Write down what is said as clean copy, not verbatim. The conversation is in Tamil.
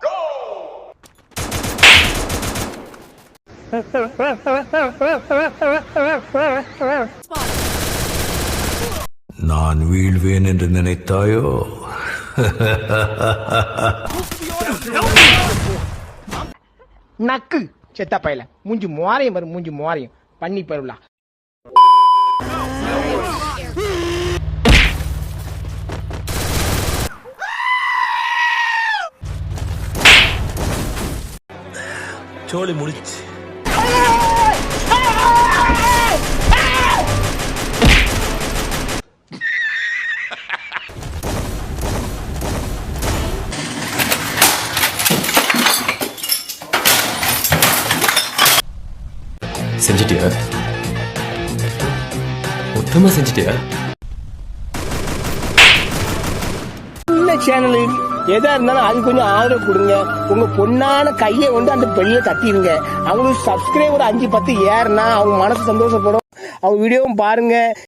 go! நான் வீழ்வேன் என்று நினைத்தாயோ? நக்கு செத்த பையல மூஞ்சி மோரையும் வரும், மூஞ்சி மோரையும் பண்ணி பருவலா. சோழி முடிச்சு. செஞ்சிட்டியா? மொத்தமா செஞ்சிட்டியா? இந்த சேனலில் எதா இருந்தாலும் அது கொஞ்சம் ஆதரவு கொடுங்க. உங்க பொண்ணான கையை வந்து அந்த பெல்ல தட்டிடுங்க. அவங்களுக்கு சப்ஸ்கிரைபர் 5-10 ஏறுனா அவங்க மனசு சந்தோஷப்படும். அவங்க வீடியோவும் பாருங்க.